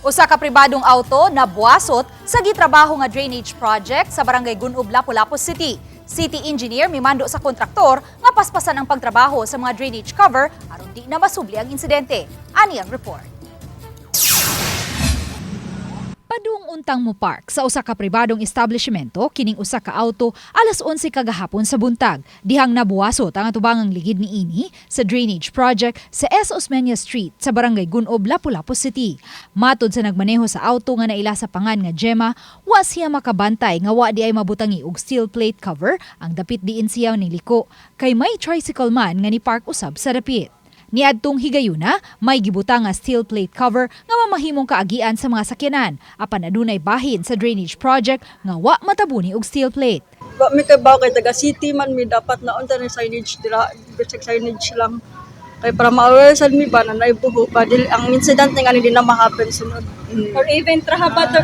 Usa ka pribadong auto na buwasot sa gitrabaho nga drainage project sa barangay Gunob, Lapu-Lapu City. City engineer mimando sa kontraktor nga paspasan ang pagtrabaho sa mga drainage cover aron di na masubli ang insidente. Ani ang report. Padung untang mo park sa usa ka pribadong establishmento kining usa ka auto alas 11 kagahapon sa buntag. Dihang nabuwasot ang atubangang ligid niini sa drainage project sa S. Osmeña Street sa barangay Gunob, Lapu-Lapu City. Matod sa nagmaneho sa auto nga naila sa pangan nga Gemma, wa siya makabantay nga wa di ay mabutangi og steel plate cover ang dapit diin siya niliko kay may tricycle man nga ni park usab sa dapit. Niadtong higayuna, may gibutang nga steel plate cover nga mamahimong kaagian sa mga sakyanan apan adunay bahin sa drainage project nga wa matabuni og steel plate. Wa mi kay bawo kay taga city man mi dapat na unta ni signage dira, basic signage lang. Kay para ma-awaresan mi ba na naibuho pa dili ang incident nga hindi na ma-happen sunod. Or even trabador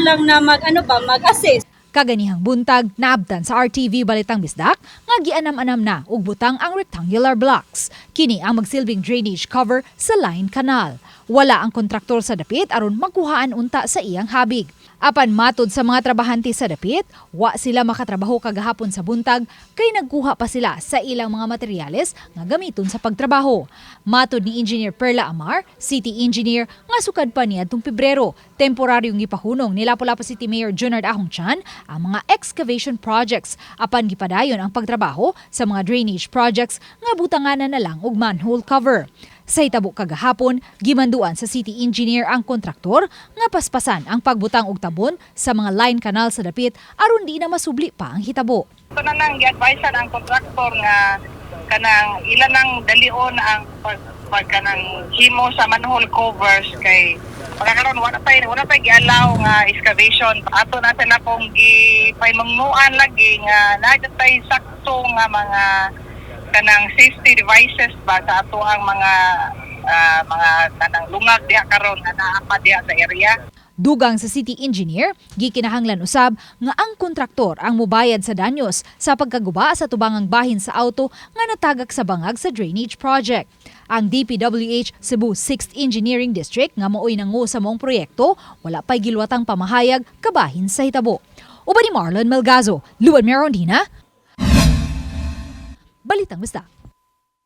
lang na mag-assist. Kaganihang buntag, naabtan sa RTV Balitang Bisdak nga gianam-anam na ug butang ang rectangular blocks. Kini ang magsilbing drainage cover sa line canal. Wala ang kontraktor sa dapit aron magkuhaan unta sa iyang habig. Apan matod sa mga trabahante sa dapit, wa sila makatrabaho kagahapon sa buntag kay nagkuha pa sila sa ilang mga materyales nga gamiton sa pagtrabaho. Matod ni Engineer Perla Amar, City Engineer, nga sukad pa niadtong Pebrero, temporaryong gipahunong ni Lapu-Lapu City Mayor Junard Ahongchan ang mga excavation projects apan gipadayon ang pagtrabaho sa mga drainage projects nga butanganan na lang og manhole cover. Sa hitabo kagahapon, gimanduan sa city engineer ang kontraktor nga paspasan ang pagbutang og tabon sa mga line canal sa dapit aron di na masubli pa ang hitabo. Ito na nang gi-advisean ang kontraktor nga kanang ilan ang dalion ang kanang himo sa manhole covers kay pagkakaroon wala pa gi-allow nga excavation. Ato na sila pong gipahimungnuan lagi nga nagatay sakto nga mga kanang safety devices ba sa ato ang mga kanang lungag diha karon na naapa diha sa area. Dugang sa city engineer, gikinahanglan usab nga ang kontraktor ang mobayad sa danyos sa pagkaguba sa tubangang bahin sa auto nga natagak sa bangag sa drainage project. Ang DPWH Cebu 6th Engineering District nga maoy nangu sa moong proyekto, wala pay gilwatang pamahayag kabahin sa hitabo. Uban ni Marlon Melgazo, Luan Merondina, Balitang Bisdak.